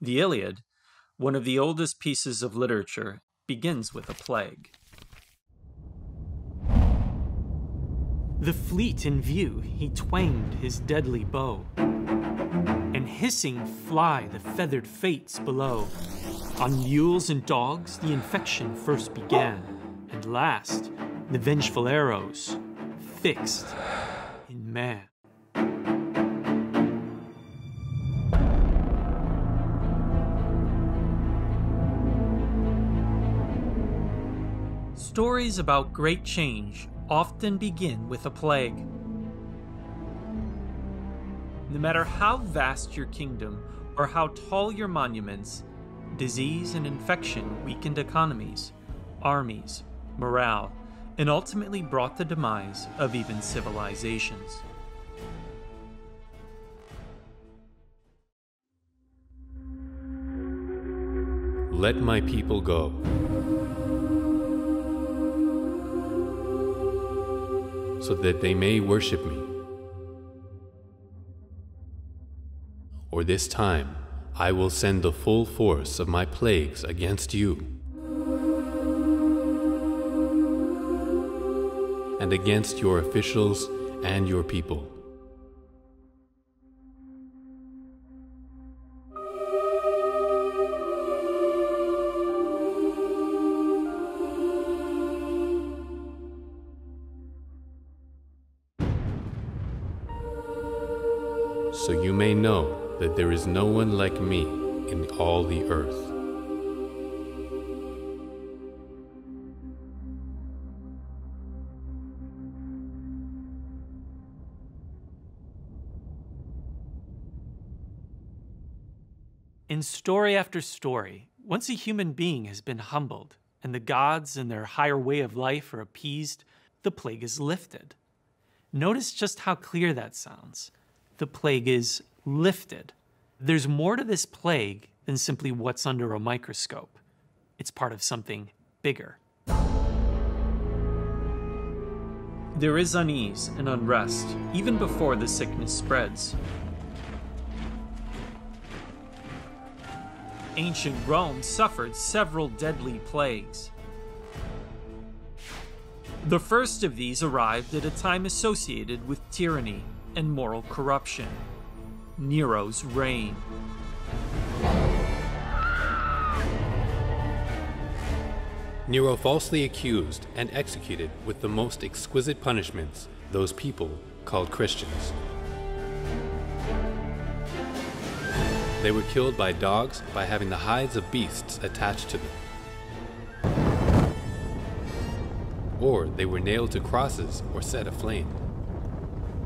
The Iliad, one of the oldest pieces of literature, begins with a plague. The fleet in view, he twanged his deadly bow, and hissing fly the feathered fates below. On mules and dogs the infection first began, and last the vengeful arrows fixed in man. Stories about great change often begin with a plague. No matter how vast your kingdom or how tall your monuments, disease and infection weakened economies, armies, morale, and ultimately brought the demise of even civilizations. Let my people go. So that they may worship me. Or this time, I will send the full force of my plagues against you, and against your officials and your people. So you may know that there is no one like me in all the earth. In story after story, once a human being has been humbled, and the gods and their higher way of life are appeased, the plague is lifted. Notice just how clear that sounds. The plague is lifted. There's more to this plague than simply what's under a microscope. It's part of something bigger. There is unease and unrest even before the sickness spreads. Ancient Rome suffered several deadly plagues. The first of these arrived at a time associated with tyranny and moral corruption: Nero's reign. Nero falsely accused and executed with the most exquisite punishments those people called Christians. They were killed by dogs by having the hides of beasts attached to them. Or they were nailed to crosses or set aflame.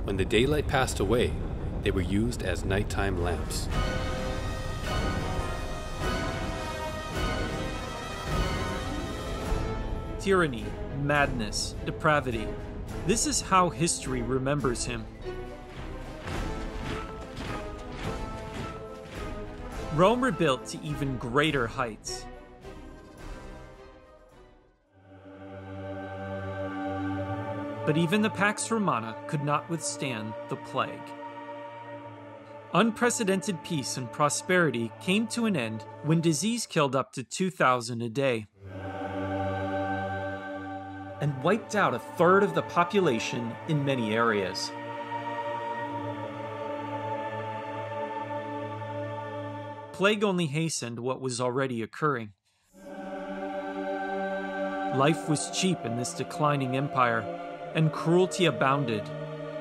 When the daylight passed away, they were used as nighttime lamps. Tyranny, madness, depravity. This is how history remembers him. Rome rebuilt to even greater heights. But even the Pax Romana could not withstand the plague. Unprecedented peace and prosperity came to an end when disease killed up to 2,000 a day and wiped out a third of the population in many areas. Plague only hastened what was already occurring. Life was cheap in this declining empire, and cruelty abounded,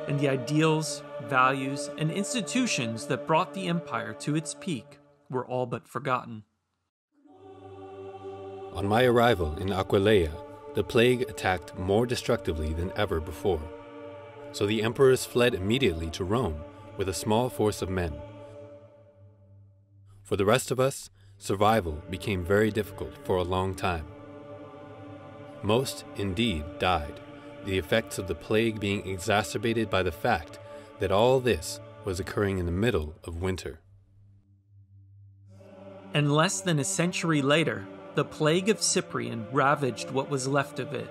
and the ideals, values, and institutions that brought the empire to its peak were all but forgotten. On my arrival in Aquileia, the plague attacked more destructively than ever before. So the emperors fled immediately to Rome with a small force of men. For the rest of us, survival became very difficult for a long time. Most, indeed, died, the effects of the plague being exacerbated by the fact that all this was occurring in the middle of winter. And less than a century later, the plague of Cyprian ravaged what was left of it.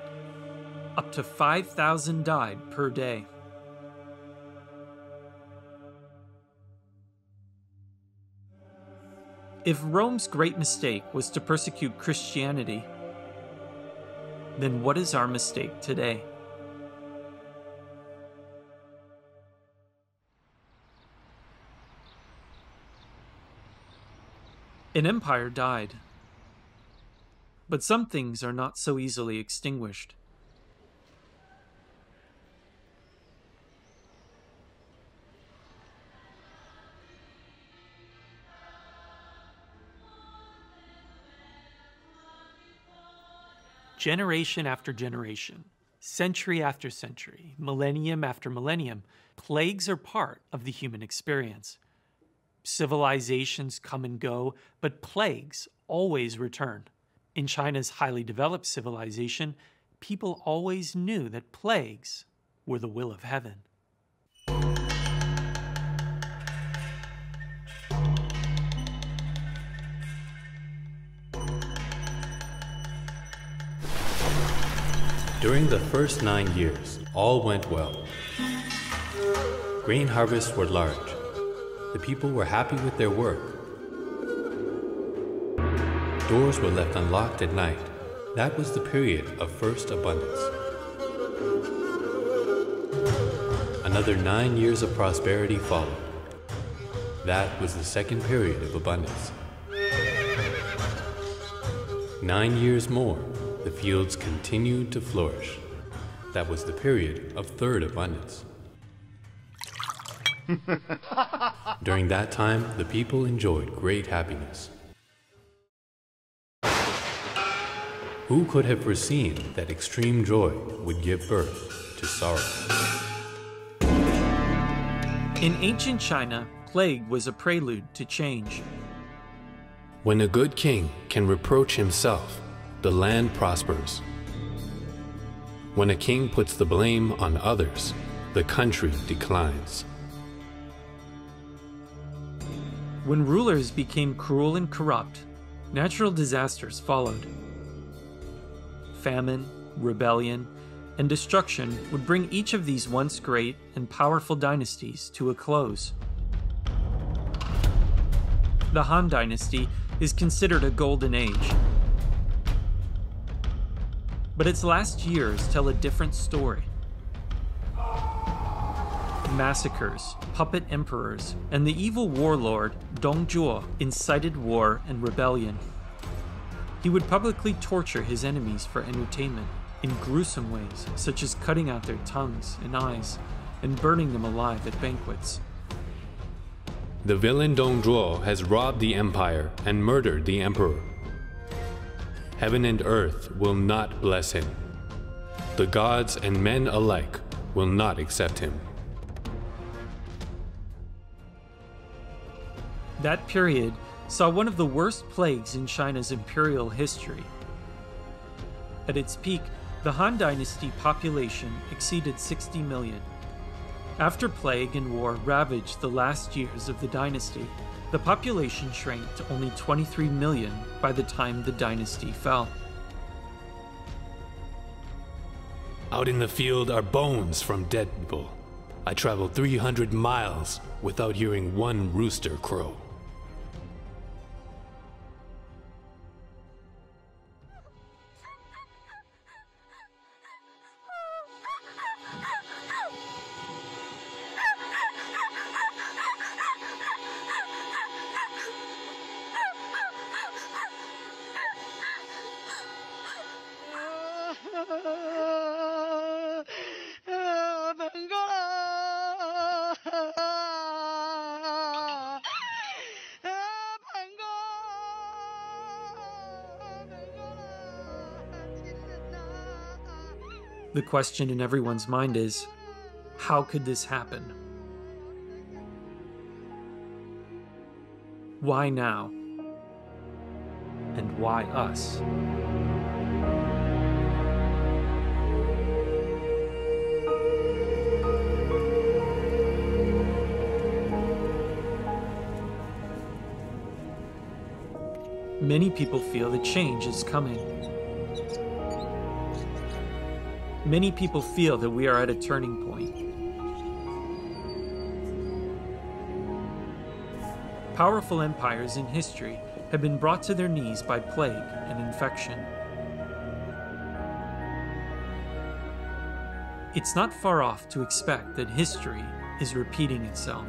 Up to 5,000 died per day. If Rome's great mistake was to persecute Christianity, then what is our mistake today? An empire died, but some things are not so easily extinguished. Generation after generation, century after century, millennium after millennium, plagues are part of the human experience. Civilizations come and go, but plagues always return. In China's highly developed civilization, people always knew that plagues were the will of heaven. During the first 9 years, all went well. Grain harvests were large. The people were happy with their work. Doors were left unlocked at night. That was the period of first abundance. Another 9 years of prosperity followed. That was the second period of abundance. 9 years more, the fields continued to flourish. That was the period of third abundance. During that time, the people enjoyed great happiness. Who could have foreseen that extreme joy would give birth to sorrow? In ancient China, plague was a prelude to change. When a good king can reproach himself, the land prospers. When a king puts the blame on others, the country declines. When rulers became cruel and corrupt, natural disasters followed. Famine, rebellion, and destruction would bring each of these once great and powerful dynasties to a close. The Han Dynasty is considered a golden age. But its last years tell a different story. Massacres, puppet emperors, and the evil warlord Dong Zhuo incited war and rebellion. He would publicly torture his enemies for entertainment in gruesome ways, such as cutting out their tongues and eyes and burning them alive at banquets. The villain Dong Zhuo has robbed the empire and murdered the emperor. Heaven and earth will not bless him. The gods and men alike will not accept him. That period saw one of the worst plagues in China's imperial history. At its peak, the Han Dynasty population exceeded 60 million. After plague and war ravaged the last years of the dynasty, the population shrank to only 23 million by the time the dynasty fell. Out in the field are bones from dead people. I traveled 300 miles without hearing one rooster crow. The question in everyone's mind is, how could this happen? Why now? And why us? Many people feel that change is coming. Many people feel that we are at a turning point. Powerful empires in history had been brought to their knees by plague and infection. It's not far off to expect that history is repeating itself.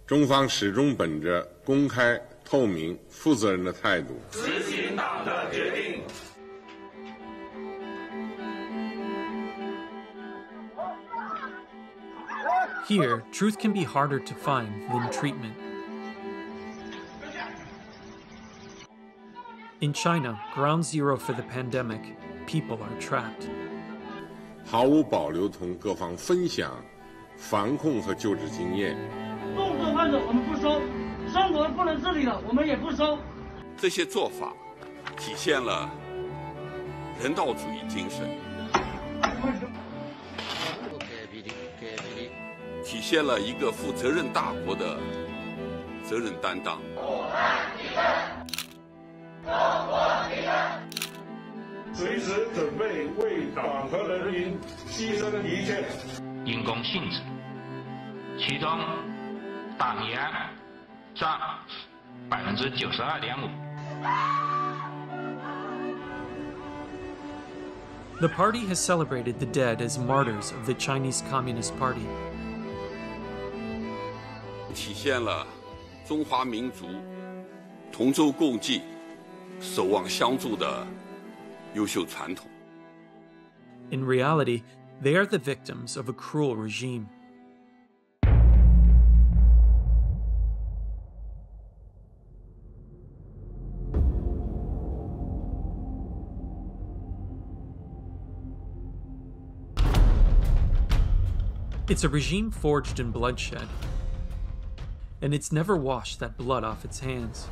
中方始终本着公开、透明、负责任的态度，执行党的决定。 Here, truth can be harder to find than treatment. In China, ground zero for the pandemic, people are trapped. 毫无保留同各方分享防控和救治经验。重症患者我们不收，生活不能自理了我们也不收。这些做法体现了人道主义精神，体现了一个负责任大国的责任担当。随时准备为党和人民牺牲一切。因公性质，其中大平安占92.5%。 The party has celebrated the dead as martyrs of the Chinese Communist Party. 体现了中华民族同舟共济、守望相助的优秀传统。 In reality, they are the victims of a cruel regime. It's a regime forged in bloodshed, and it's never washed that blood off its hands.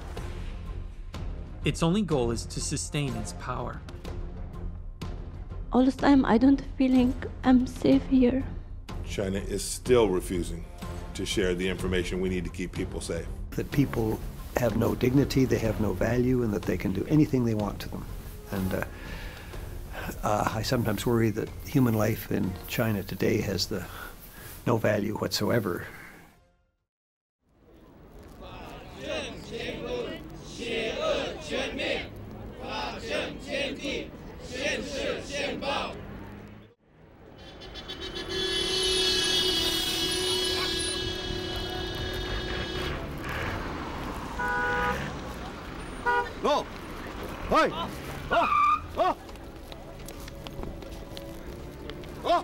Its only goal is to sustain its power. All the time I don't feeling I'm safe here. China is still refusing to share the information we need to keep people safe. That people have no dignity, they have no value, and that they can do anything they want to them. And I sometimes worry that human life in China today has no value whatsoever. Go! Hey! Go! Go! Go!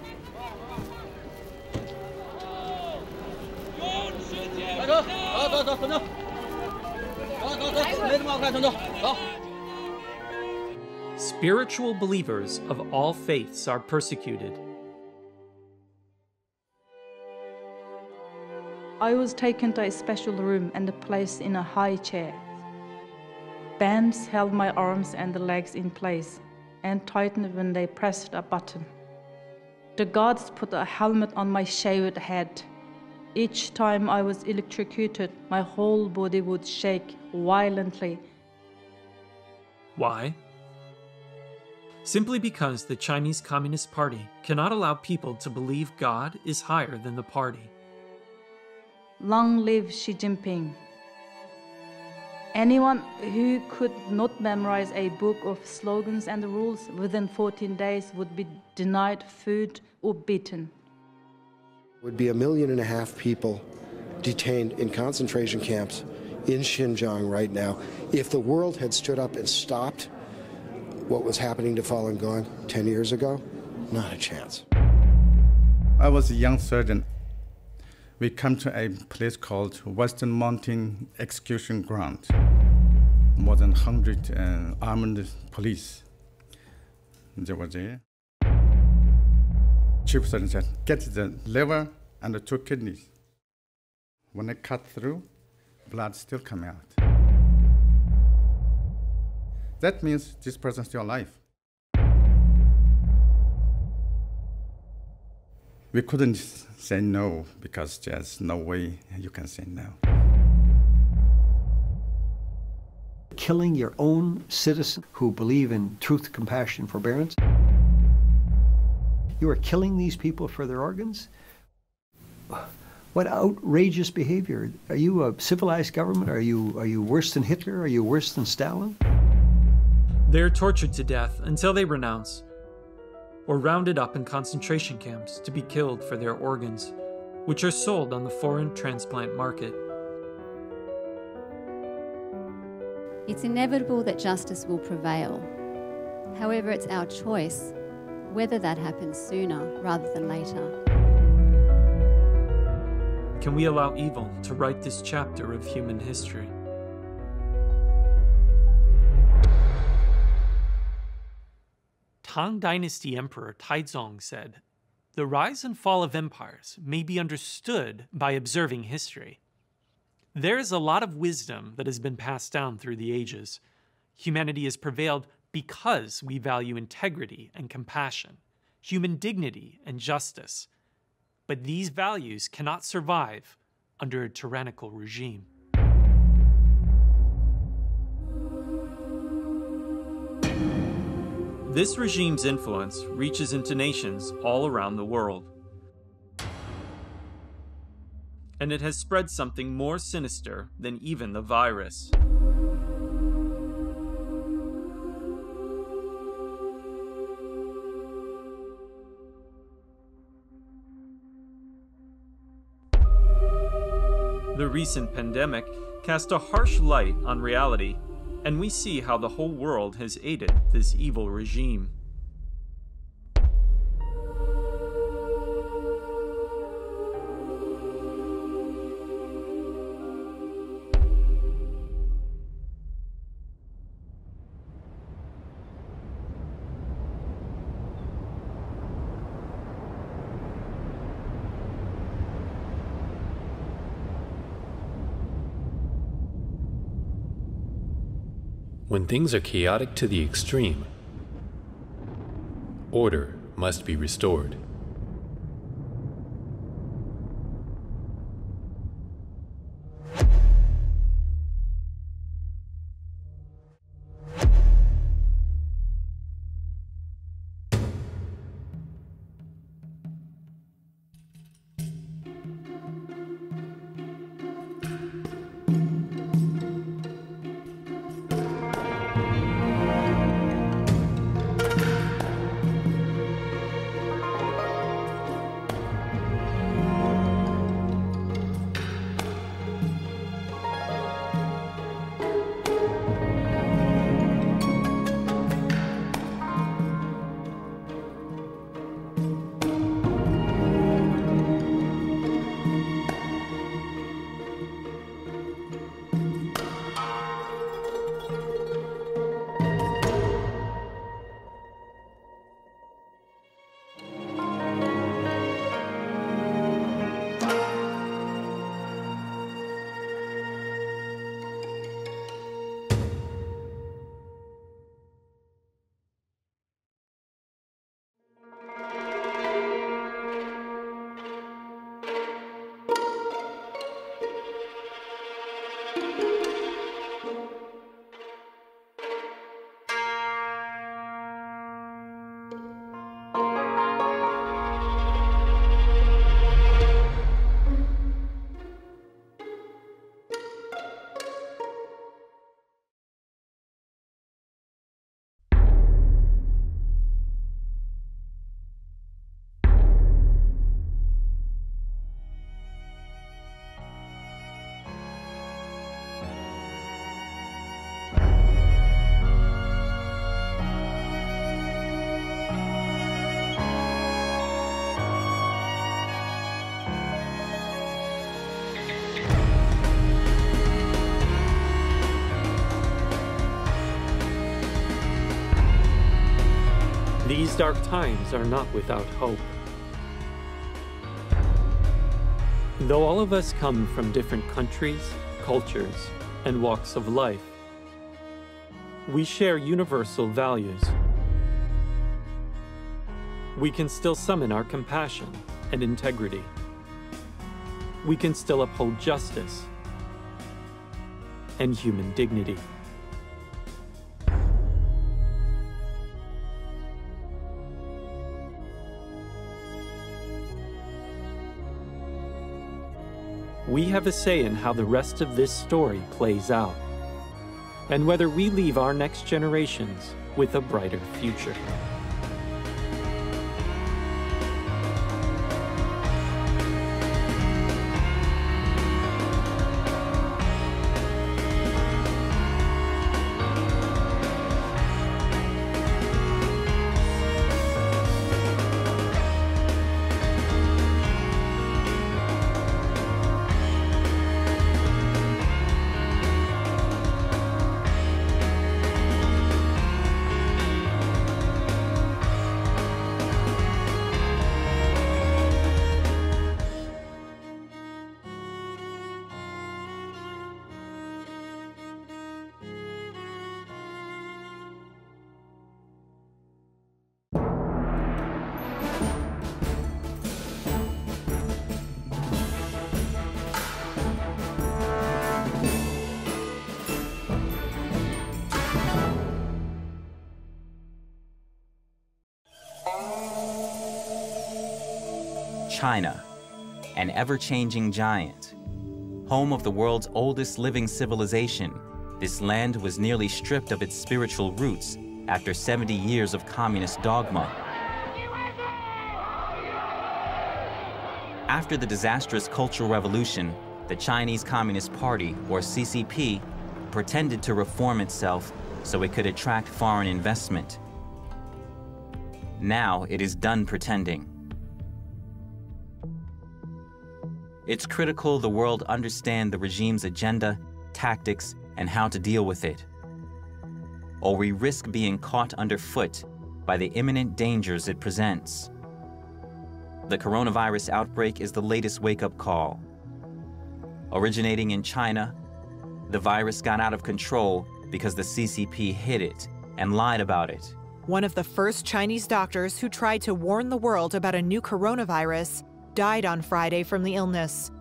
开车，走，等等，走，没什么好看，等等，走。 Spiritual believers of all faiths are persecuted. I was taken to a special room and placed in a high chair. Bands held my arms and the legs in place and tightened when they pressed a button. The guards put a helmet on my shaved head. Each time I was electrocuted, my whole body would shake violently. Why? Simply because the Chinese Communist Party cannot allow people to believe God is higher than the party. Long live Xi Jinping. Anyone who could not memorize a book of slogans and rules within 14 days would be denied food or beaten. Would be 1.5 million people detained in concentration camps in Xinjiang right now. If the world had stood up and stopped what was happening to Falun Gong 10 years ago, not a chance. I was a young surgeon. We come to a place called Western Mountain Execution Ground. More than 100 armed police. They were there. Chief surgeon said, get the liver and the 2 kidneys. When I cut through, blood still come out. That means this person's still alive. We couldn't say no because there's no way you can say no. Killing your own citizens who believe in truth, compassion, forbearance. You are killing these people for their organs? What outrageous behavior. Are you a civilized government? Are you worse than Hitler? Are you worse than Stalin? They're tortured to death until they renounce, or rounded up in concentration camps to be killed for their organs, which are sold on the foreign transplant market. It's inevitable that justice will prevail. However, it's our choice whether that happens sooner rather than later. Can we allow evil to write this chapter of human history? Tang Dynasty Emperor Taizong said, "The rise and fall of empires may be understood by observing history. There is a lot of wisdom that has been passed down through the ages. Humanity has prevailed because we value integrity and compassion, human dignity and justice. But these values cannot survive under a tyrannical regime." This regime's influence reaches into nations all around the world. And it has spread something more sinister than even the virus. The recent pandemic cast a harsh light on reality, and we see how the whole world has aided this evil regime. When things are chaotic to the extreme, order must be restored. These dark times are not without hope. Though all of us come from different countries, cultures, and walks of life, we share universal values. We can still summon our compassion and integrity. We can still uphold justice and human dignity. we have a say in how the rest of this story plays out, and whether we leave our next generations with a brighter future. China, an ever-changing giant. Home of the world's oldest living civilization, this land was nearly stripped of its spiritual roots after 70 years of communist dogma. After the disastrous Cultural Revolution, the Chinese Communist Party, or CCP, pretended to reform itself so it could attract foreign investment. Now it is done pretending. It's critical the world understand the regime's agenda, tactics, and how to deal with it, or we risk being caught underfoot by the imminent dangers it presents. The coronavirus outbreak is the latest wake-up call. Originating in China, the virus got out of control because the CCP hid it and lied about it. One of the first Chinese doctors who tried to warn the world about a new coronavirus died on Friday from the illness.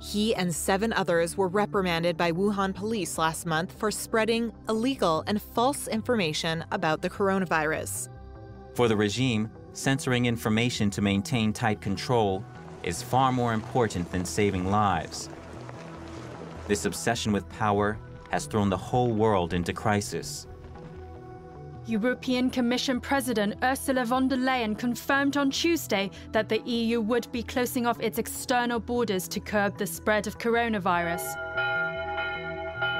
He and 7 others were reprimanded by Wuhan police last month for spreading illegal and false information about the coronavirus. For the regime, censoring information to maintain tight control is far more important than saving lives. This obsession with power has thrown the whole world into crisis. European Commission President Ursula von der Leyen confirmed on Tuesday that the EU would be closing off its external borders to curb the spread of coronavirus.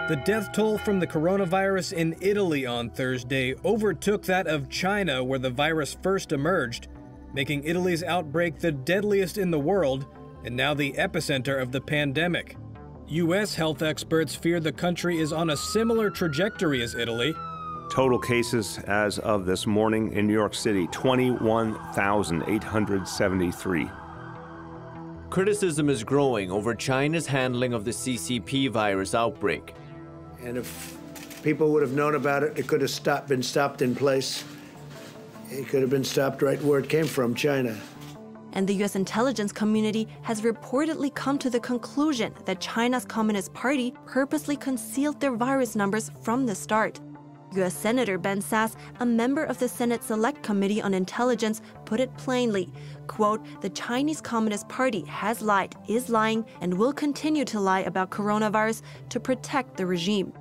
The death toll from the coronavirus in Italy on Thursday overtook that of China, where the virus first emerged, making Italy's outbreak the deadliest in the world and now the epicenter of the pandemic. U.S. health experts fear the country is on a similar trajectory as Italy. Total cases as of this morning in New York City, 21,873. Criticism is growing over China's handling of the CCP virus outbreak. And if people would have known about it, it could have been stopped in place. It could have been stopped right where it came from, China. And the U.S. intelligence community has reportedly come to the conclusion that China's Communist Party purposely concealed their virus numbers from the start. U.S. Senator Ben Sasse, a member of the Senate Select Committee on Intelligence, put it plainly, quote, "The Chinese Communist Party has lied, is lying, and will continue to lie about coronavirus to protect the regime."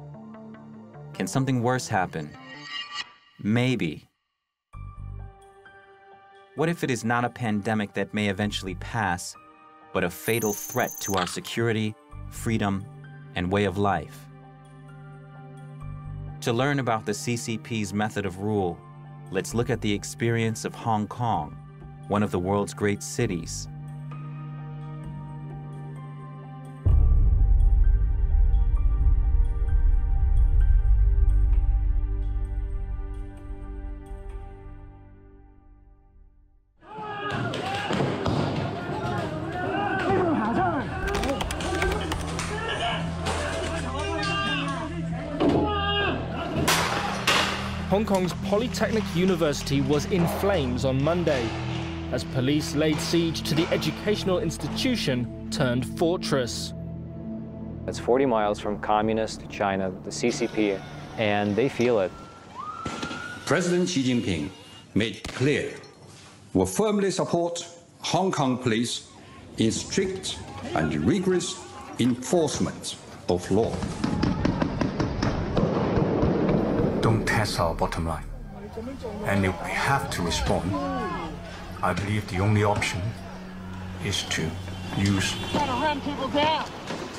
Can something worse happen? Maybe. What if it is not a pandemic that may eventually pass, but a fatal threat to our security, freedom, and way of life? To learn about the CCP's method of rule, let's look at the experience of Hong Kong, one of the world's great cities. Hong Kong's Polytechnic University was in flames on Monday as police laid siege to the educational institution turned fortress. It's 40 miles from communist China, the CCP, and they feel it. President Xi Jinping made clear we firmly support Hong Kong police in strict and rigorous enforcement of law. Don't test our bottom line. And if we have to respond, I believe the only option is to use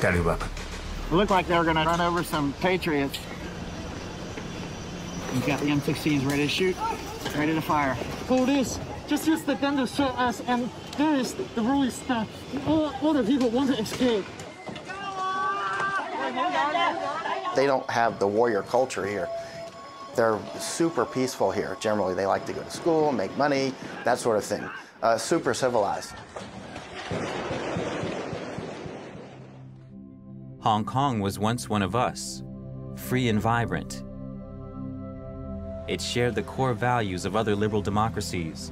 deadly weapon. It looked like they were going to run over some patriots. We've got the M16s ready to shoot, ready to fire. Police, just use the gun to shoot us, and there is the rule is that all the people want to escape. They don't have the warrior culture here. They're super peaceful here. Generally, they like to go to school, make money, that sort of thing. Super civilized. Hong Kong was once one of us, free and vibrant. It shared the core values of other liberal democracies.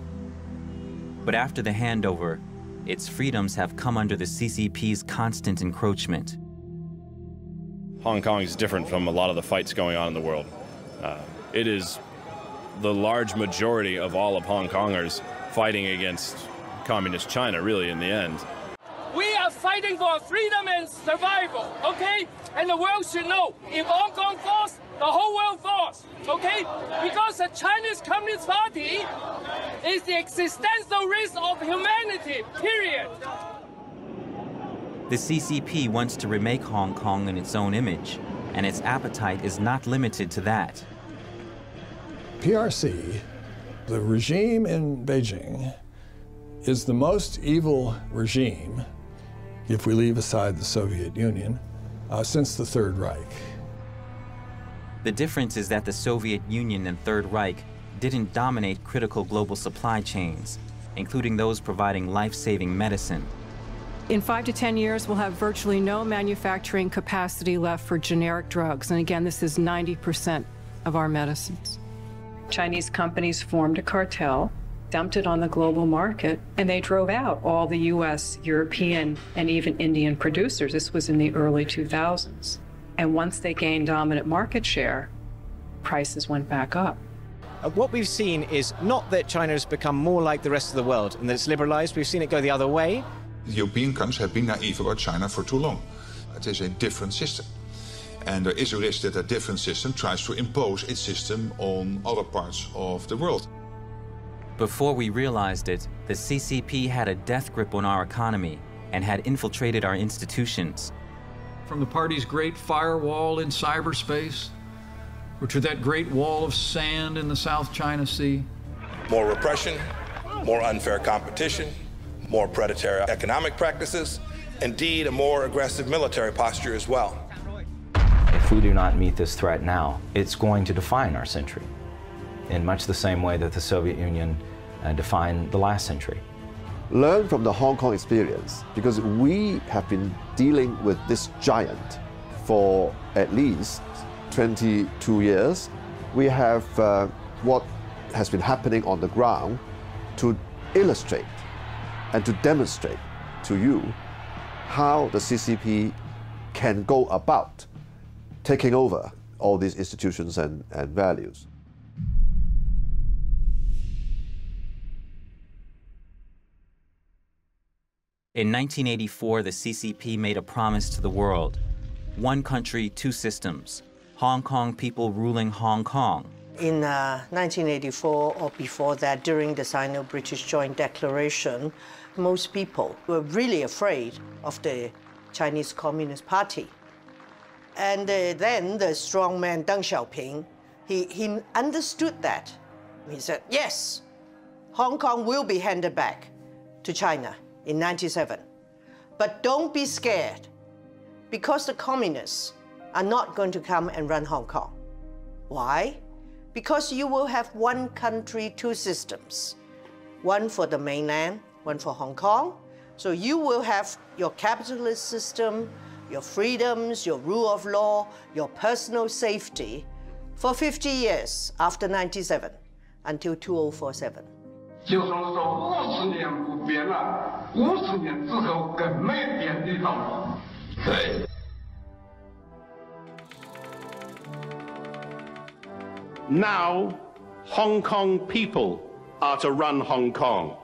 But after the handover, its freedoms have come under the CCP's constant encroachment. Hong Kong is different from a lot of the fights going on in the world. It is the large majority of all of Hong Kongers fighting against communist China, really, in the end. We are fighting for freedom and survival, okay? And the world should know, if Hong Kong falls, the whole world falls, okay? Because the Chinese Communist Party is the existential risk of humanity, period. The CCP wants to remake Hong Kong in its own image, and its appetite is not limited to that. PRC, the regime in Beijing, is the most evil regime, if we leave aside the Soviet Union, since the Third Reich. The difference is that the Soviet Union and Third Reich didn't dominate critical global supply chains, including those providing life-saving medicine. In 5 to 10 years, we'll have virtually no manufacturing capacity left for generic drugs. And again, this is 90% of our medicines. Chinese companies formed a cartel, dumped it on the global market, and they drove out all the US, European, and even Indian producers. This was in the early 2000s. And once they gained dominant market share, prices went back up. What we've seen is not that China has become more like the rest of the world and that it's liberalized. We've seen it go the other way. The European countries have been naive about China for too long. It is a different system. And there is a risk that a different system tries to impose its system on other parts of the world. Before we realized it, the CCP had a death grip on our economy and had infiltrated our institutions. From the party's great firewall in cyberspace, or to that great wall of sand in the South China Sea. More repression, more unfair competition, more predatory economic practices, indeed a more aggressive military posture as well. If we do not meet this threat now, it's going to define our century in much the same way that the Soviet Union defined the last century. Learn from the Hong Kong experience, because we have been dealing with this giant for at least 22 years. We have what has been happening on the ground to illustrate and to demonstrate to you how the CCP can go about taking over all these institutions and values. In 1984, the CCP made a promise to the world. One country, two systems. Hong Kong people ruling Hong Kong. In 1984 or before that, during the Sino-British Joint Declaration, most people were really afraid of the Chinese Communist Party. And then the strong man Deng Xiaoping, he understood that. He said, yes, Hong Kong will be handed back to China in '97. But don't be scared, because the communists are not going to come and run Hong Kong. Why? Because you will have one country, two systems. One for the mainland, one for Hong Kong. So you will have your capitalist system, your freedoms, your rule of law, your personal safety for 50 years after '97 until 2047. 就说50年不变了，50年之后更没变的道理。对。Now, Hong Kong people are to run Hong Kong.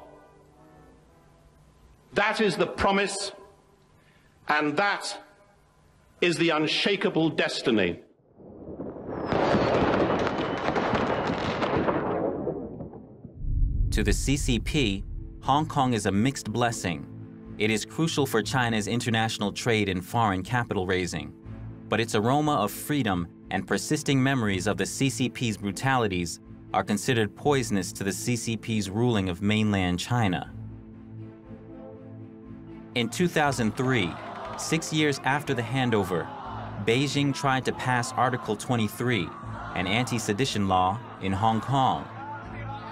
That is the promise, and that is the unshakable destiny. To the CCP, Hong Kong is a mixed blessing. It is crucial for China's international trade and foreign capital raising. But its aroma of freedom and persisting memories of the CCP's brutalities are considered poisonous to the CCP's ruling of mainland China. In 2003, 6 years after the handover, Beijing tried to pass Article 23, an anti-sedition law, in Hong Kong.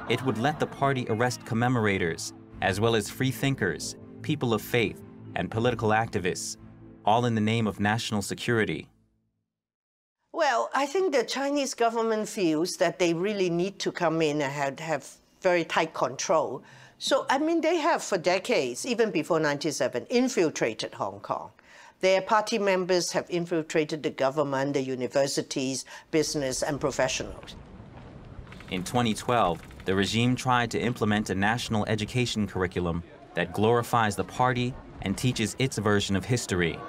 It would let the party arrest commemorators, as well as free thinkers, people of faith, and political activists, all in the name of national security. Well, I think the Chinese government feels that they really need to come in and have very tight control. So, I mean, they have for decades, even before 1997, infiltrated Hong Kong. Their party members have infiltrated the government, the universities, business, and professionals. In 2012, the regime tried to implement a national education curriculum that glorifies the party and teaches its version of history.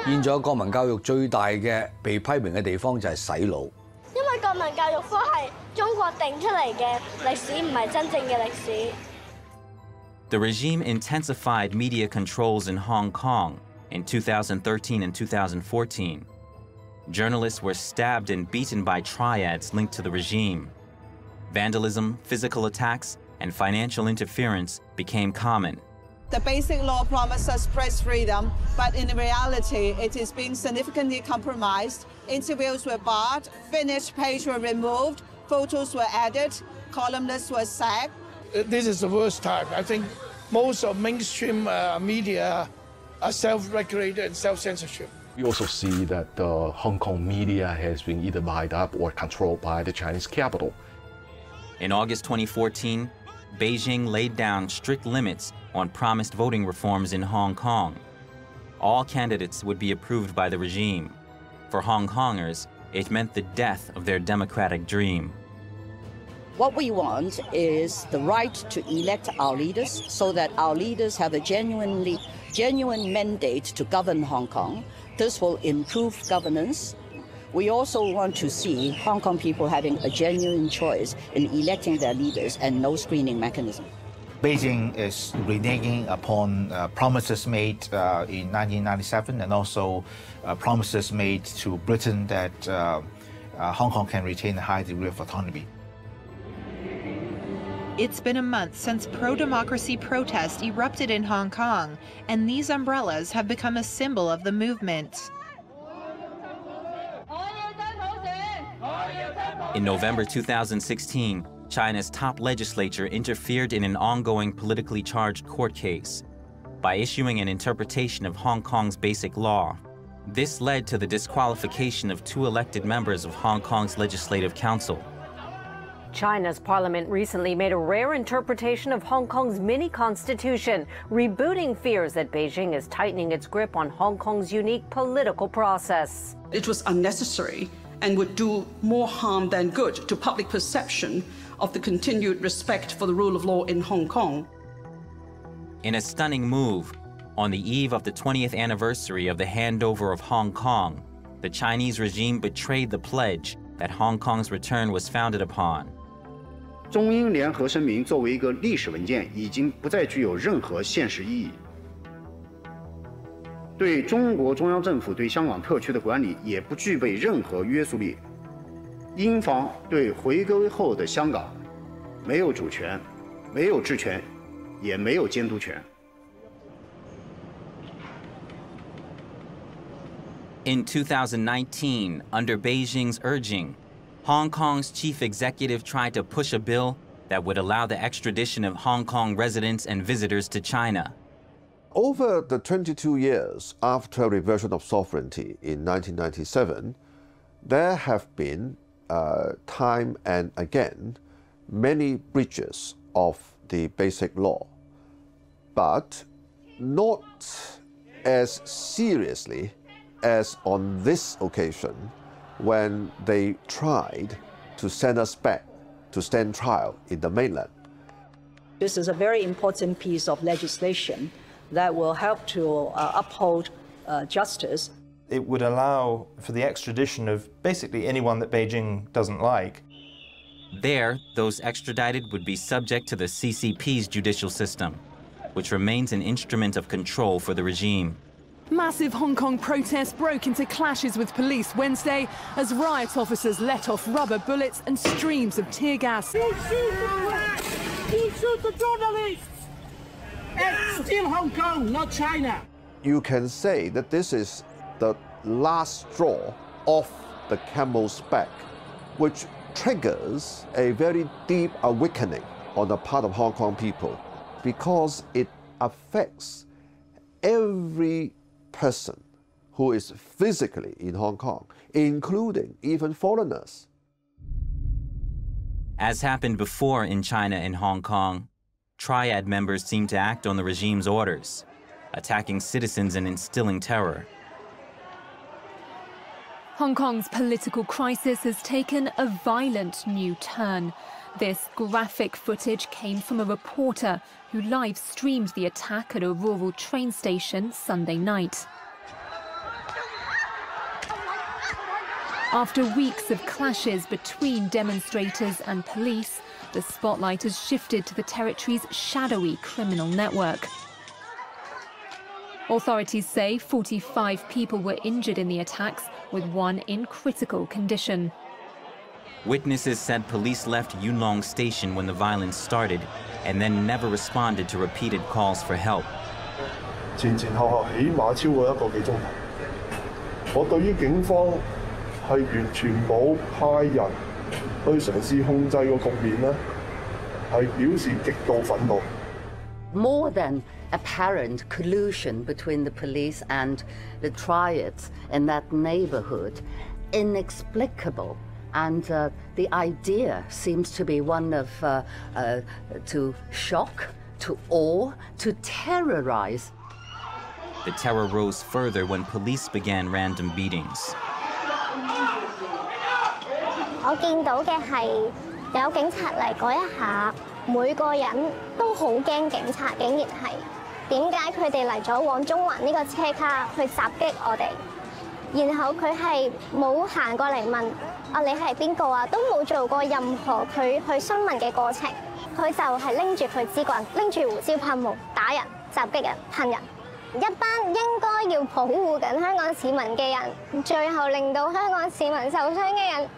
現在國民教育最大嘅被批評嘅地方就係洗腦。因為國民教育科係中國定出嚟嘅歷史，唔係真正嘅歷史。The regime intensified media controls in Hong Kong in 2013 and 2014. Journalists were stabbed and beaten by triads linked to the regime. Vandalism, physical attacks, and financial interference became common. The basic law promises press freedom, but in reality, it is being significantly compromised. Interviews were barred, finished pages were removed, photos were added, columnists were sacked. This is the worst time. I think most of mainstream media are self-regulated and self-censorship. We also see that the Hong Kong media has been either bought up or controlled by the Chinese capital. In August 2014, Beijing laid down strict limits on promised voting reforms in Hong Kong. All candidates would be approved by the regime. For Hong Kongers, it meant the death of their democratic dream. What we want is the right to elect our leaders so that our leaders have a genuine mandate to govern Hong Kong. This will improve governance. We also want to see Hong Kong people having a genuine choice in electing their leaders and no screening mechanism. Beijing is reneging upon promises made in 1997 and also promises made to Britain that Hong Kong can retain a high degree of autonomy. It's been a month since pro-democracy protests erupted in Hong Kong, and these umbrellas have become a symbol of the movement. In November 2016, China's top legislature interfered in an ongoing politically charged court case by issuing an interpretation of Hong Kong's basic law. This led to the disqualification of 2 elected members of Hong Kong's Legislative Council. China's parliament recently made a rare interpretation of Hong Kong's mini-constitution, rebooting fears that Beijing is tightening its grip on Hong Kong's unique political process. It was unnecessary and would do more harm than good to public perception of the continued respect for the rule of law in Hong Kong. In a stunning move, on the eve of the 20th anniversary of the handover of Hong Kong, the Chinese regime betrayed the pledge that Hong Kong's return was founded upon. 中英联合声明作为一个历史文件，已经不再具有任何现实意义。对中国中央政府对香港特区的管理也不具备任何约束力。英方对回归后的香港没有主权、没有治权，也没有监督权。In 2019, under Beijing's urging, Hong Kong's chief executive tried to push a bill that would allow the extradition of Hong Kong residents and visitors to China. Over the 22 years after reversion of sovereignty in 1997, there have been time and again many breaches of the basic law, but not as seriously as on this occasion when they tried to send us back to stand trial in the mainland. This is a very important piece of legislation that will help to uphold justice. It would allow for the extradition of basically anyone that Beijing doesn't like. There, those extradited would be subject to the CCP's judicial system, which remains an instrument of control for the regime. Massive Hong Kong protests broke into clashes with police Wednesday as riot officers let off rubber bullets and streams of tear gas. You shoot the journalists! It's still Hong Kong, not China. You can say that this is the last straw off the camel's back, which triggers a very deep awakening on the part of Hong Kong people, because it affects every person who is physically in Hong Kong, including even foreigners. As happened before in China and Hong Kong, Triad members seem to act on the regime's orders, attacking citizens and instilling terror. Hong Kong's political crisis has taken a violent new turn. This graphic footage came from a reporter who live streamed the attack at a rural train station Sunday night. After weeks of clashes between demonstrators and police, the spotlight has shifted to the territory's shadowy criminal network. Authorities say 45 people were injured in the attacks, with one in critical condition. Witnesses said police left Yuen Long Station when the violence started and then never responded to repeated calls for help. 前前後後起碼超過1個幾鐘頭。我對於警方係完全冇派人去嘗試控制個局面呢，係表示極度憤怒。More than apparent collusion between the police and the triads in that neighborhood, inexplicable. And the idea seems to be one of to shock, to awe, to terrorize. The terror rose further when police began random beatings. 我見到嘅係有警察嚟嗰一下，每個人都好驚警察，竟然係點解佢哋嚟咗往中環呢個車卡去襲擊我哋？然後佢係冇行過嚟問啊你係邊個啊，都冇做過任何佢去詢問嘅過程，佢就係拎住佢支棍，拎住胡椒噴霧打人、襲擊人、噴人。一班應該要保護緊香港市民嘅人，最後令到香港市民受傷嘅人，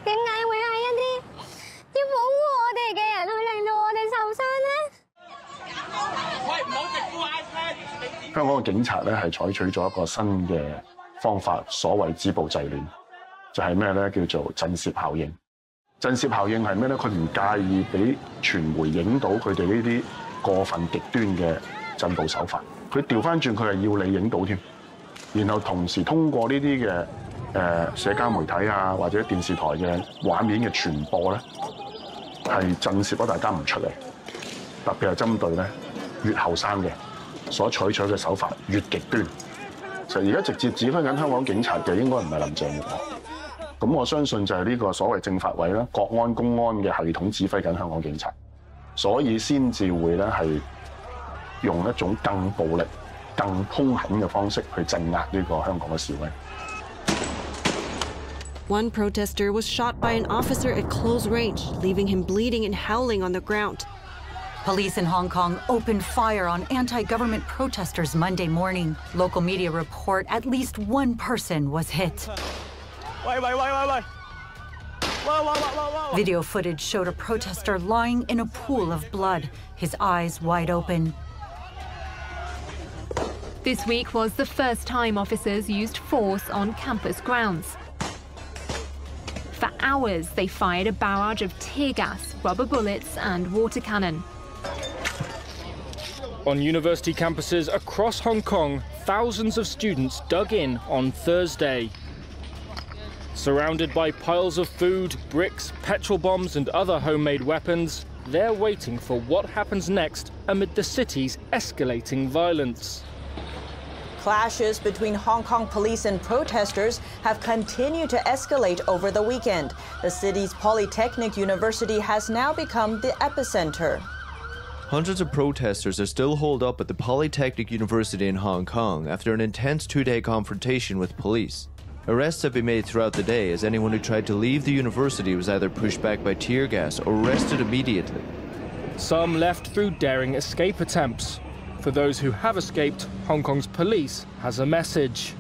點解會係一啲要保護我哋嘅人去令到我哋受傷呢？香港嘅警察咧係採取咗一個新嘅方法，所謂止暴制亂，就係咩咧？叫做震懾效應。震懾效應係咩咧？佢唔介意俾傳媒影到佢哋呢啲過分極端嘅鎮暴手法。佢調翻轉，佢係要你影到添，然後同時通過呢啲嘅社交媒體啊或者電視台嘅畫面嘅傳播咧，係震懾咗大家唔出嚟。特別係針對咧越後生嘅所採取嘅手法越極端。其實而家直接指揮緊香港警察嘅應該唔係林鄭月娥，咁我相信就係呢個所謂政法委啦、國安公安嘅系統指揮緊香港警察，所以先至會咧係用一種更暴力、更兇狠嘅方式去鎮壓呢個香港嘅示威。One protester was shot by an officer at close range, leaving him bleeding and howling on the ground. Police in Hong Kong opened fire on anti-government protesters Monday morning. Local media report at least one person was hit. Video footage showed a protester lying in a pool of blood, his eyes wide open. This week was the first time officers used force on campus grounds. For hours, they fired a barrage of tear gas, rubber bullets, and water cannon. On university campuses across Hong Kong, thousands of students dug in on Thursday. Surrounded by piles of food, bricks, petrol bombs, and other homemade weapons, they're waiting for what happens next amid the city's escalating violence. Clashes between Hong Kong police and protesters have continued to escalate over the weekend. The city's Polytechnic University has now become the epicenter. Hundreds of protesters are still holed up at the Polytechnic University in Hong Kong after an intense two-day confrontation with police. Arrests have been made throughout the day as anyone who tried to leave the university was either pushed back by tear gas or arrested immediately. Some left through daring escape attempts. For those who have escaped, Hong Kong's police has a message.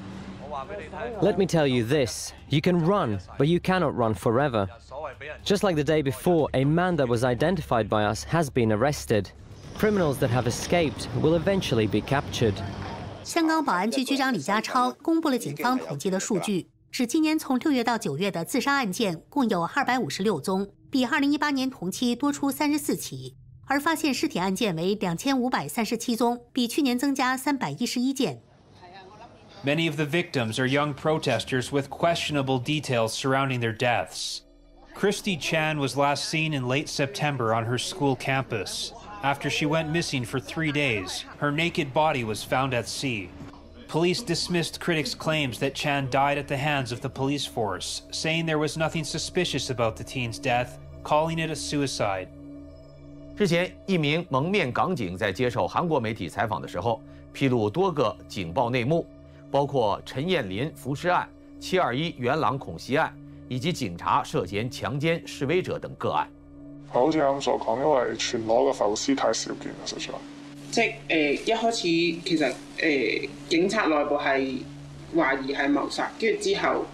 Let me tell you this, you can run, but you cannot run forever. Just like the day before, a man that was identified by us has been arrested. Criminals that have escaped will eventually be captured. 香港保安局局长李家超公布了警方统计的数据，指今年从6月到9月的自杀案件共有256宗，比2018年同期多出34起，而发现尸体案件为2537宗，比去年增加311件。 Many of the victims are young protesters with questionable details surrounding their deaths. Christy Chan was last seen in late September on her school campus. After she went missing for 3 days, her naked body was found at sea. Police dismissed critics' claims that Chan died at the hands of the police force, saying there was nothing suspicious about the teen's death, calling it a suicide. 日前，一名蒙面港警在接受韩国媒体采访的时候，披露多个警报内幕，包括陈彦霖浮尸案、721元朗恐袭案，以及警察涉嫌強姦示威者等個案。好似啱所講，因為全裸嘅浮屍太少見啦，實在。即一開始其實警察內部係懷疑係謀殺，跟住之後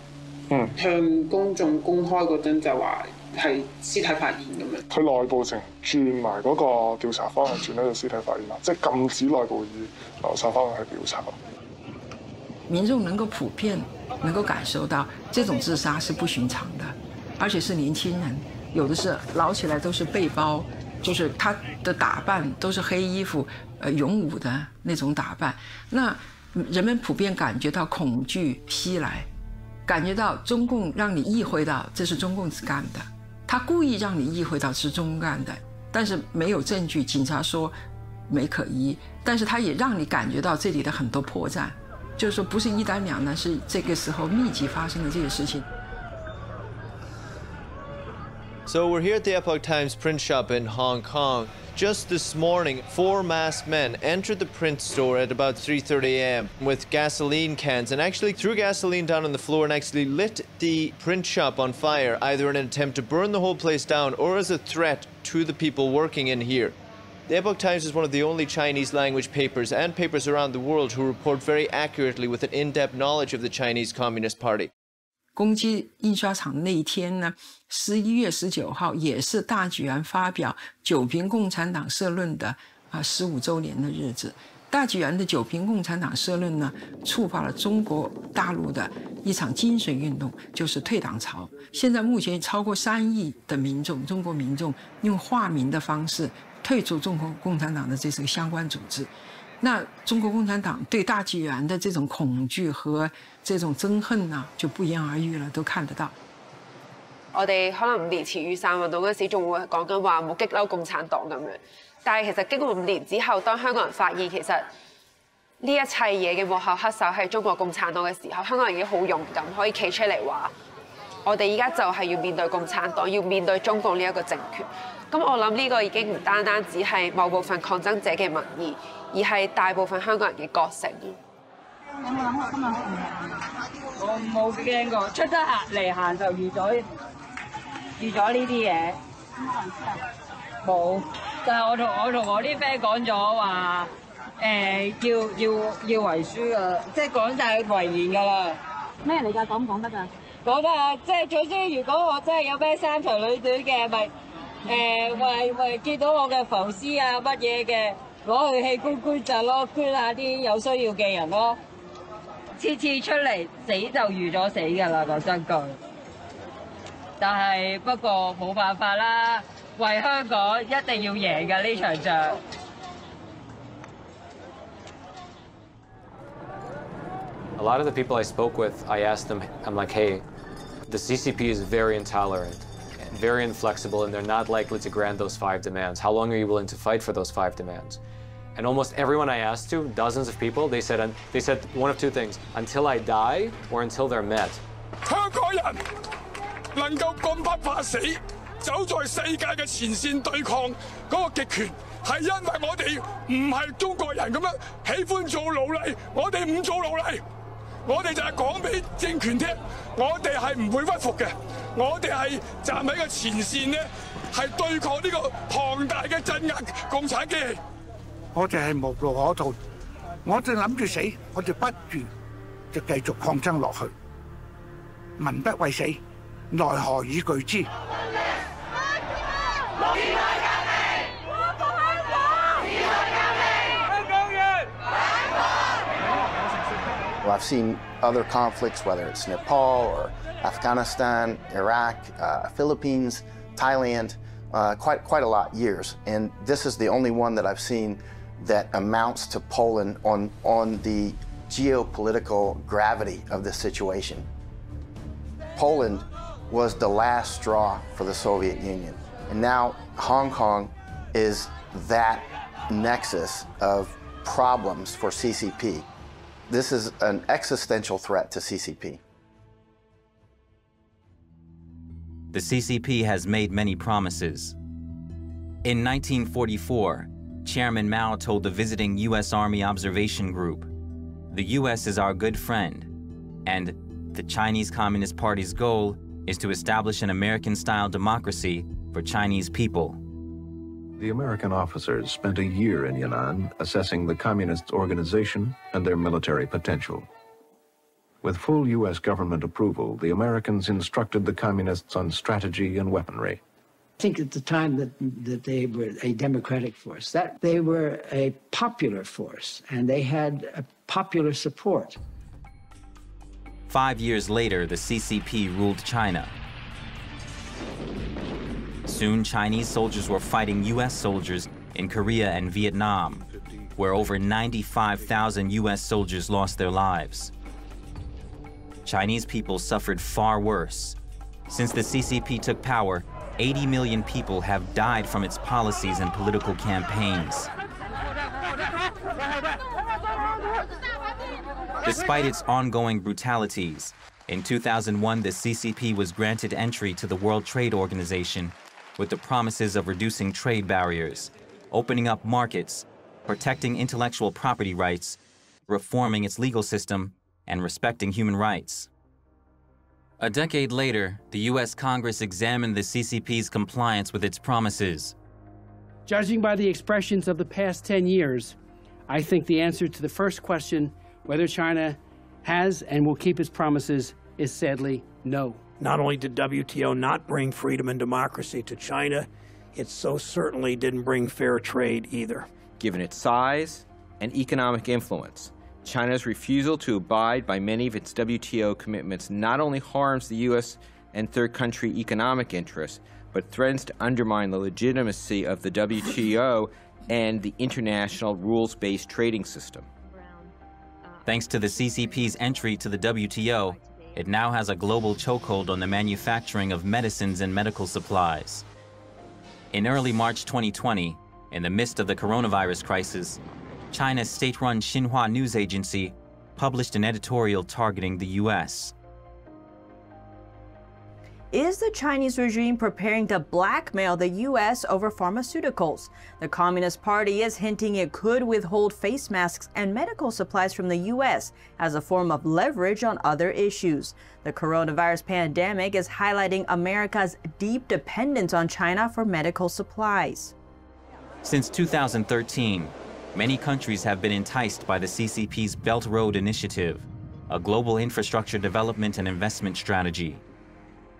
向公眾公開嗰陣就話係屍體發現咁樣。佢內部淨轉埋嗰個調查方向轉喺度屍體發現啦，即係禁止內部以謀殺方向去調查。民眾能夠普遍能夠感受到這種自殺是不尋常的，而且是年輕人。 有的是撈起來都是背包，就是他的打扮都是黑衣服，勇武的那種打扮。那人們普遍感覺到恐懼襲來，感覺到中共讓你意會到這是中共幹的，他故意讓你意會到是中共幹的，但是沒有證據，警察說沒可疑，但是他也讓你感覺到這裡的很多破綻，就是說不是一單兩單，是這個時候密集發生的這些事情。 So we're here at the Epoch Times print shop in Hong Kong. Just this morning, 4 masked men entered the print store at about 3:30 a.m. with gasoline cans and actually threw gasoline down on the floor and actually lit the print shop on fire, either in an attempt to burn the whole place down or as a threat to the people working in here. The Epoch Times is one of the only Chinese language papers and papers around the world who report very accurately with an in-depth knowledge of the Chinese Communist Party. 攻击印刷厂那一天呢，11月19号也是大举安发表九评共产党社论的15周年的日子。大举安的九评共产党社论呢，触发了中国大陆的一场精神运动，就是退党潮。现在目前超过3亿的民众，中国民众用化名的方式退出中国共产党的这个相关组织。 那中國共產黨對大紀元的這種恐懼和這種憎恨呢，就不言而喻了，都看得到。我哋可能5年前雨傘運動嗰時仲會講緊話冇激嬲共產黨咁樣，但係其實經過5年之後，當香港人發現其實呢一切嘢嘅幕後黑手係中國共產黨嘅時候，香港人已經好勇敢，可以企出嚟話：我哋依家就係要面對共產黨，要面對中共呢一個政權。咁我諗呢個已經唔單單只係某部分抗爭者嘅民意。 而係大部分香港人嘅覺醒。有冇諗過今日行？我冇驚過，出得嚟行就預咗呢啲嘢。冇，但係我同我啲 friend 講咗話，要遺書㗎，即係講晒遺言㗎啦。咩嚟㗎？講唔講得㗎？講得啊！即係總之，如果我真係有咩三長兩短嘅，咪為見到我嘅浮屍啊乜嘢嘅。 攞去器官捐贈咯，捐下啲有需要嘅人咯。次次出嚟死就預咗死㗎啦，講真句。但係不過冇辦法啦，為香港一定要贏㗎呢場仗。A lot of the people I spoke with, I asked them, I'm like, hey, the CCP is very intolerant, very inflexible, and they're not likely to grant those 5 demands. How long are you willing to fight for those 5 demands? And almost everyone I asked to, dozens of people, they said one of 2 things: until I die or until they're met. 香港人能夠咁不怕死，走在世界嘅前線對抗嗰個極權，係因為我哋唔係中國人咁樣喜歡做奴隸，我哋唔做奴隸，我哋就係講俾政權聽，我哋係唔會屈服嘅，我哋係站喺個前線咧，係對抗呢個龐大嘅鎮壓共產機器。我哋係無路可逃，我哋諗住死，我哋不如就繼續抗爭落去。民不畏死，奈何以懼之？ Well, I've seen other conflicts, whether it's Nepal or Afghanistan, Iraq, Philippines, Thailand, quite a lot, years. And this is the only one that I've seen that amounts to Poland on the geopolitical gravity of the situation. Poland was the last straw for the Soviet Union. And now Hong Kong is that nexus of problems for CCP. This is an existential threat to CCP. The CCP has made many promises. In 1944, Chairman Mao told the visiting U.S. Army Observation Group, "The U.S. is our good friend, and the Chinese Communist Party's goal is to establish an American-style democracy for Chinese people." The American officers spent a year in Yan'an assessing the communist organization and their military potential. With full U.S. government approval, the Americans instructed the communists on strategy and weaponry. I think at the time that they were a democratic force, that they were a popular force, and they had a popular support. 5 years later, the CCP ruled China. Soon, Chinese soldiers were fighting U.S. soldiers in Korea and Vietnam, where over 95,000 U.S. soldiers lost their lives. Chinese people suffered far worse. Since the CCP took power, 80 million people have died from its policies and political campaigns. Despite its ongoing brutalities, in 2001, the CCP was granted entry to the World Trade Organization with the promises of reducing trade barriers, opening up markets, protecting intellectual property rights, reforming its legal system, and respecting human rights. A decade later, the U.S. Congress examined the CCP's compliance with its promises. Judging by the expressions of the past 10 years, I think the answer to the first question, whether China has and will keep its promises, is sadly no. Not only did WTO not bring freedom and democracy to China, it so certainly didn't bring fair trade either. Given its size and economic influence, China's refusal to abide by many of its WTO commitments not only harms the U.S. and third country economic interests, but threatens to undermine the legitimacy of the WTO and the international rules-based trading system. Thanks to the CCP's entry to the WTO, it now has a global chokehold on the manufacturing of medicines and medical supplies. In early March 2020, in the midst of the coronavirus crisis, China's state-run Xinhua news agency published an editorial targeting the U.S. Is the Chinese regime preparing to blackmail the U.S. over pharmaceuticals? The Communist Party is hinting it could withhold face masks and medical supplies from the U.S. as a form of leverage on other issues. The coronavirus pandemic is highlighting America's deep dependence on China for medical supplies. Since 2013, many countries have been enticed by the CCP's Belt Road Initiative, a global infrastructure development and investment strategy.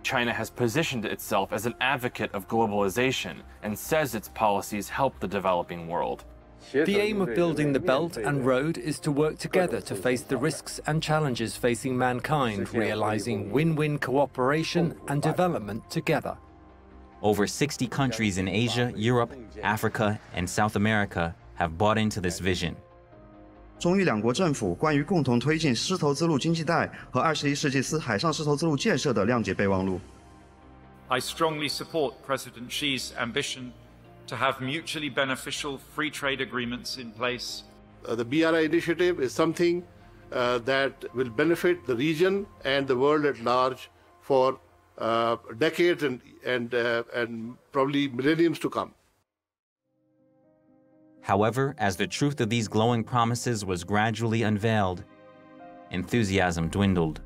China has positioned itself as an advocate of globalization and says its policies help the developing world. The aim of building the Belt and Road is to work together to face the risks and challenges facing mankind, realizing win-win cooperation and development together. Over 60 countries in Asia, Europe, Africa, and South America have bought into this vision. 中伊两国政府关于共同推进丝绸之路经济带和21世纪海上丝绸之路建设的谅解备忘录。I strongly support President Xi's ambition to have mutually beneficial free trade agreements in place. The BRI initiative is something that will benefit the region and the world at large for decades and probably millenniums to come. However, as the truth of these glowing promises was gradually unveiled, enthusiasm dwindled.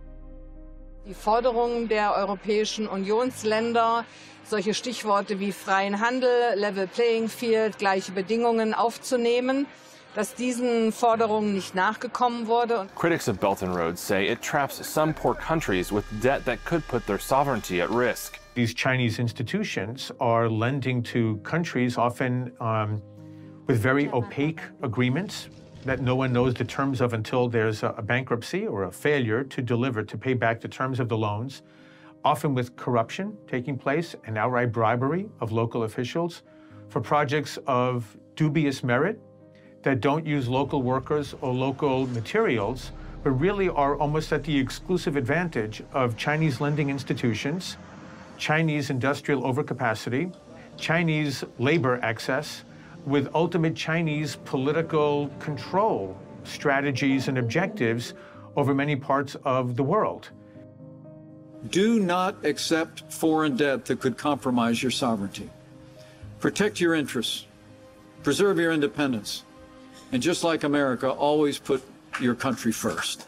Die Forderungen der europäischen Unionsländer, solche Stichworte wie freien Handel, Level Playing Field, gleiche Bedingungen aufzunehmen, dass diesen Forderungen nicht nachgekommen wurde. Critics of Belt and Road say it traps some poor countries with debt that could put their sovereignty at risk. These Chinese institutions are lending to countries often with very opaque agreements that no one knows the terms of until there's a bankruptcy or a failure to deliver, to pay back the terms of the loans, often with corruption taking place and outright bribery of local officials for projects of dubious merit that don't use local workers or local materials, but really are almost at the exclusive advantage of Chinese lending institutions, Chinese industrial overcapacity, Chinese labor access, with ultimate Chinese political control strategies and objectives over many parts of the world. Do not accept foreign debt that could compromise your sovereignty. Protect your interests, preserve your independence, and just like America, always put your country first.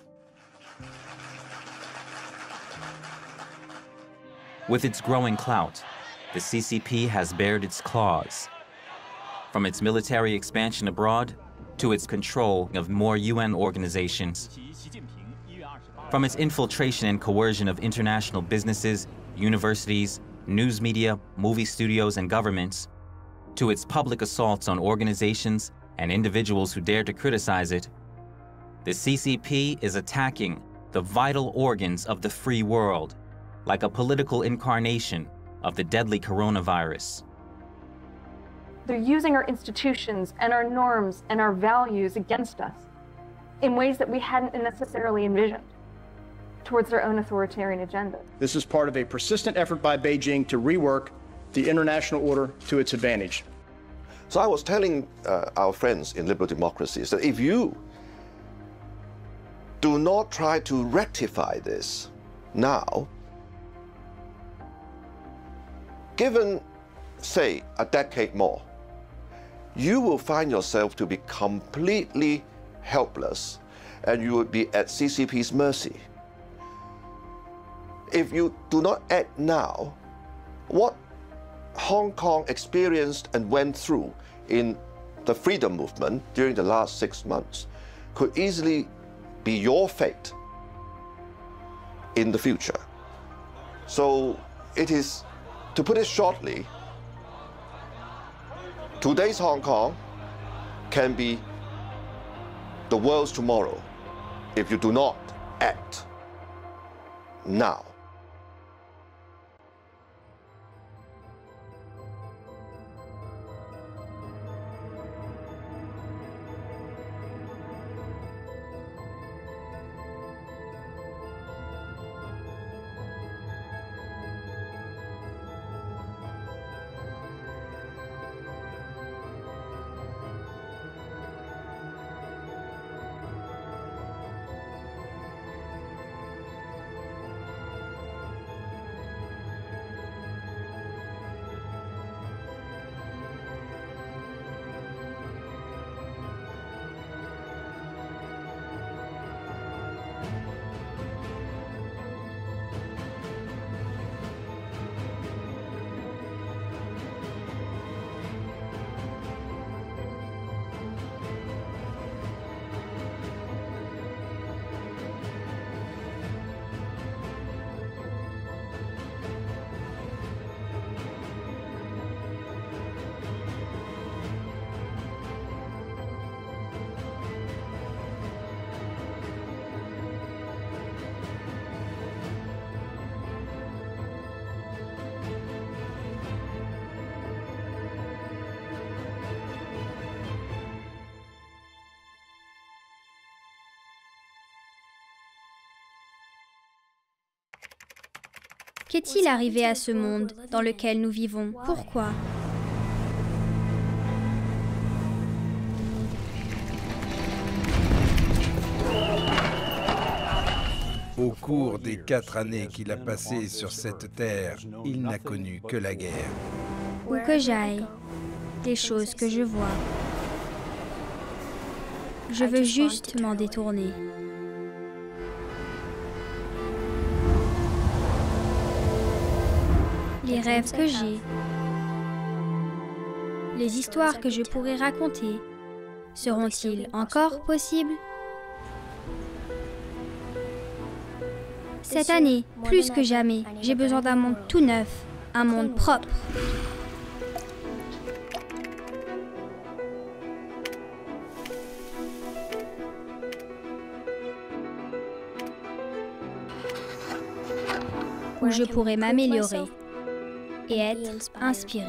With its growing clout, the CCP has bared its claws. From its military expansion abroad to its control of more UN organizations, from its infiltration and coercion of international businesses, universities, news media, movie studios, and governments, to its public assaults on organizations and individuals who dare to criticize it, the CCP is attacking the vital organs of the free world, like a political incarnation of the deadly coronavirus. They're using our institutions and our norms and our values against us in ways that we hadn't necessarily envisioned towards their own authoritarian agenda. This is part of a persistent effort by Beijing to rework the international order to its advantage. So I was telling our friends in liberal democracies that if you do not try to rectify this now, given, say, a decade more, you will find yourself to be completely helpless and you will be at CCP's mercy. If you do not act now, what Hong Kong experienced and went through in the freedom movement during the last 6 months could easily be your fate in the future. So it is, to put it shortly, today's Hong Kong can be the world's tomorrow if you do not act now. Qu'est-il arrivé à ce monde dans lequel nous vivons? Pourquoi? Au cours des 4 années qu'il a passées sur cette terre, il n'a connu que la guerre. Où que j'aille, les choses que je vois, je veux juste m'en détourner. Les rêves que j'ai, les histoires que je pourrais raconter, seront-ils encore possibles? Cette année, plus que jamais, j'ai besoin d'un monde tout neuf, un monde propre. Où je pourrais m'améliorer et être inspirée.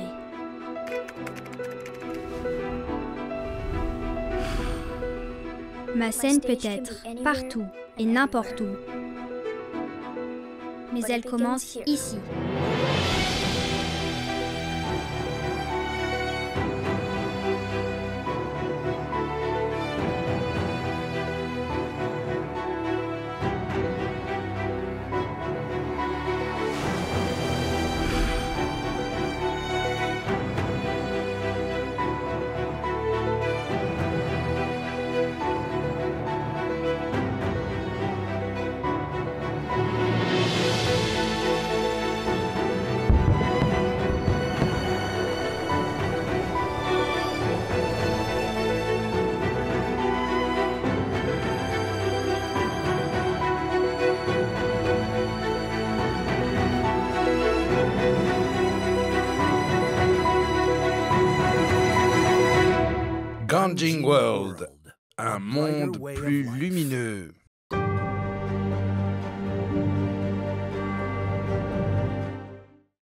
Ma scène peut être partout et n'importe où. Mais elle commence ici. Changing World, un monde plus lumineux.